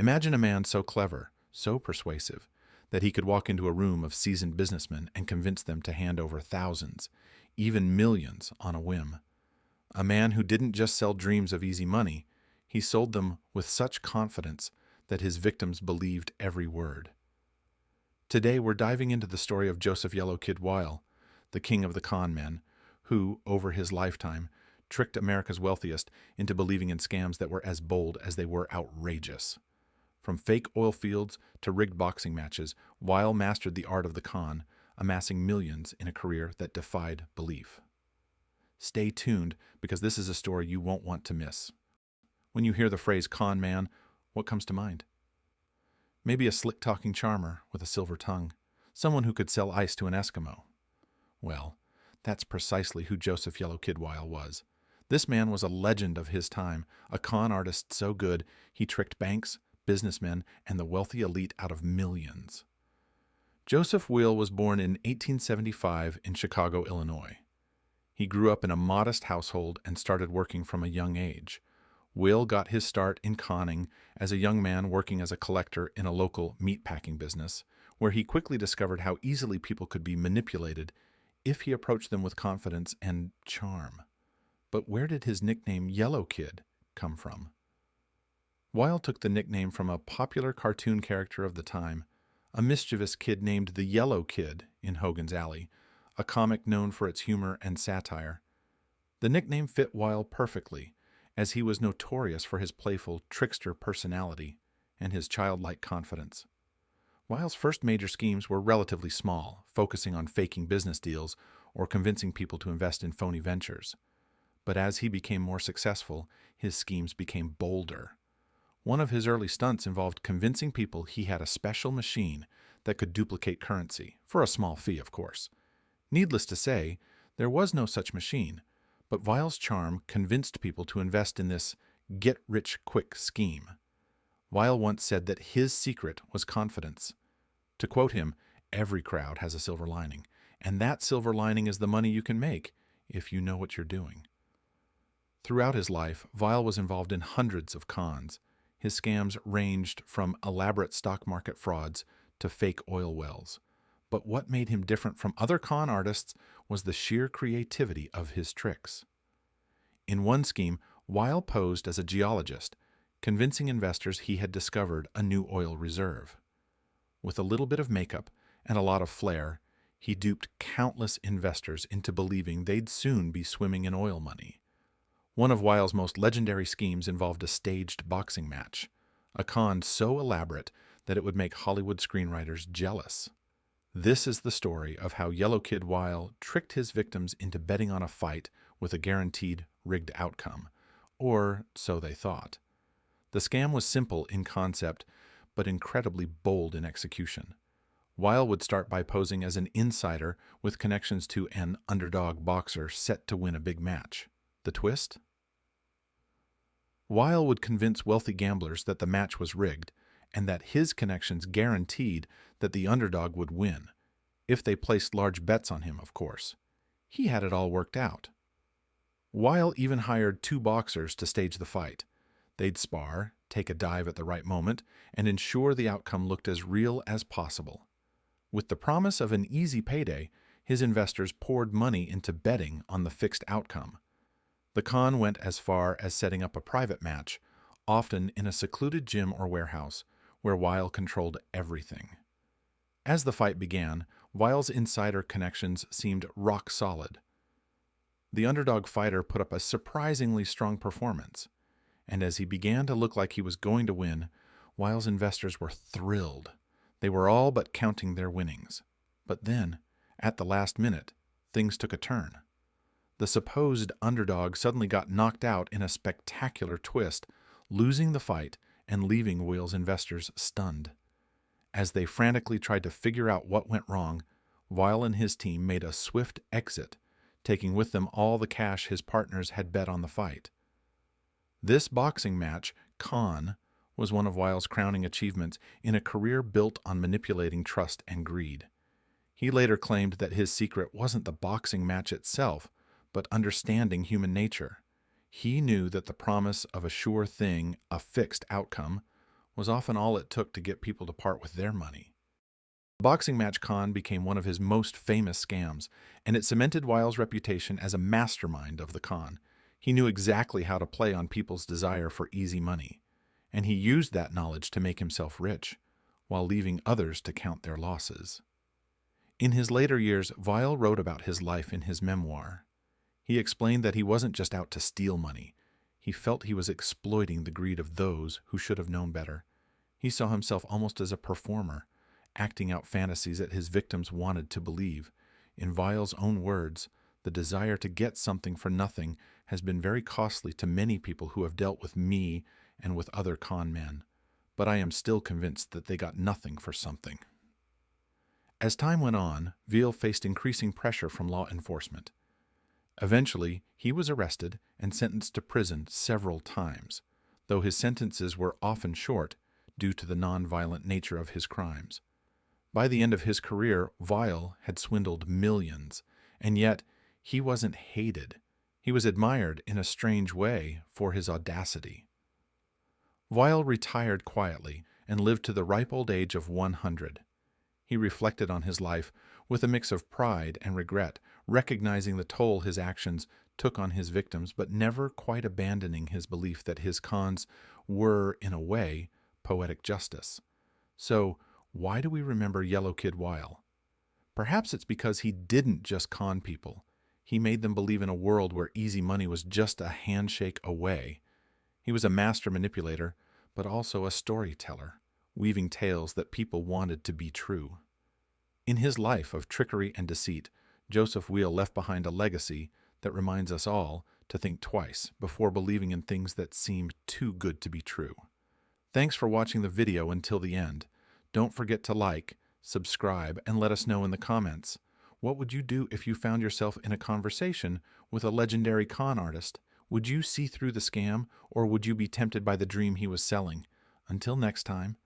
Imagine a man so clever, so persuasive, that he could walk into a room of seasoned businessmen and convince them to hand over thousands, even millions, on a whim. A man who didn't just sell dreams of easy money, he sold them with such confidence that his victims believed every word. Today we're diving into the story of Joseph Yellow Kid Weil, the king of the con men, who, over his lifetime, tricked America's wealthiest into believing in scams that were as bold as they were outrageous. From fake oil fields to rigged boxing matches, Weil mastered the art of the con, amassing millions in a career that defied belief. Stay tuned, because this is a story you won't want to miss. When you hear the phrase con man, what comes to mind? Maybe a slick-talking charmer with a silver tongue, someone who could sell ice to an Eskimo. Well, that's precisely who Joseph Yellow Kid Weil was. This man was a legend of his time, a con artist so good he tricked banks, businessmen, and the wealthy elite out of millions. Joseph Weil was born in 1875 in Chicago, Illinois. He grew up in a modest household and started working from a young age. Will got his start in conning as a young man working as a collector in a local meatpacking business, where he quickly discovered how easily people could be manipulated if he approached them with confidence and charm. But where did his nickname Yellow Kid come from? Weil took the nickname from a popular cartoon character of the time, a mischievous kid named the Yellow Kid in Hogan's Alley, a comic known for its humor and satire. The nickname fit Weil perfectly, as he was notorious for his playful, trickster personality and his childlike confidence. Weil's first major schemes were relatively small, focusing on faking business deals or convincing people to invest in phony ventures. But as he became more successful, his schemes became bolder. One of his early stunts involved convincing people he had a special machine that could duplicate currency, for a small fee, of course. Needless to say, there was no such machine, but Weil's charm convinced people to invest in this get-rich-quick scheme. Weil once said that his secret was confidence. To quote him, "Every crowd has a silver lining, and that silver lining is the money you can make if you know what you're doing." Throughout his life, Weil was involved in hundreds of cons. His scams ranged from elaborate stock market frauds to fake oil wells. But what made him different from other con artists was the sheer creativity of his tricks. In one scheme, Weil posed as a geologist, convincing investors he had discovered a new oil reserve. With a little bit of makeup and a lot of flair, he duped countless investors into believing they'd soon be swimming in oil money. One of Weil's most legendary schemes involved a staged boxing match, a con so elaborate that it would make Hollywood screenwriters jealous. This is the story of how Yellow Kid Weil tricked his victims into betting on a fight with a guaranteed rigged outcome, or so they thought. The scam was simple in concept, but incredibly bold in execution. Weil would start by posing as an insider with connections to an underdog boxer set to win a big match. The twist? Weil would convince wealthy gamblers that the match was rigged, and that his connections guaranteed that the underdog would win, if they placed large bets on him, of course. He had it all worked out. Weil even hired 2 boxers to stage the fight. They'd spar, take a dive at the right moment, and ensure the outcome looked as real as possible. With the promise of an easy payday, his investors poured money into betting on the fixed outcome. The con went as far as setting up a private match, often in a secluded gym or warehouse, where Weil controlled everything. As the fight began, Weil's insider connections seemed rock solid. The underdog fighter put up a surprisingly strong performance, and as he began to look like he was going to win, Weil's investors were thrilled. They were all but counting their winnings. But then, at the last minute, things took a turn. The supposed underdog suddenly got knocked out in a spectacular twist, losing the fight and leaving Weil's investors stunned. As they frantically tried to figure out what went wrong, Weil and his team made a swift exit, taking with them all the cash his partners had bet on the fight. This boxing match, con, was one of Weil's crowning achievements in a career built on manipulating trust and greed. He later claimed that his secret wasn't the boxing match itself, but understanding human nature. He knew that the promise of a sure thing, a fixed outcome, was often all it took to get people to part with their money. The boxing match con became one of his most famous scams, and it cemented Weil's reputation as a mastermind of the con. He knew exactly how to play on people's desire for easy money, and he used that knowledge to make himself rich, while leaving others to count their losses. In his later years, Weil wrote about his life in his memoir. He explained that he wasn't just out to steal money. He felt he was exploiting the greed of those who should have known better. He saw himself almost as a performer, acting out fantasies that his victims wanted to believe. In Weil's own words, the desire to get something for nothing has been very costly to many people who have dealt with me and with other con men, but I am still convinced that they got nothing for something. As time went on, Weil faced increasing pressure from law enforcement. Eventually, he was arrested and sentenced to prison several times, though his sentences were often short due to the non-violent nature of his crimes. By the end of his career, Weil had swindled millions, and yet he wasn't hated. He was admired in a strange way for his audacity. Weil retired quietly and lived to the ripe old age of 100. He reflected on his life with a mix of pride and regret, recognizing the toll his actions took on his victims, but never quite abandoning his belief that his cons were, in a way, poetic justice. So, why do we remember Yellow Kid Weil? Perhaps it's because he didn't just con people. He made them believe in a world where easy money was just a handshake away. He was a master manipulator, but also a storyteller, weaving tales that people wanted to be true. In his life of trickery and deceit, Joseph Weil left behind a legacy that reminds us all to think twice before believing in things that seem too good to be true. Thanks for watching the video until the end. Don't forget to like, subscribe, and let us know in the comments. What would you do if you found yourself in a conversation with a legendary con artist? Would you see through the scam, or would you be tempted by the dream he was selling? Until next time,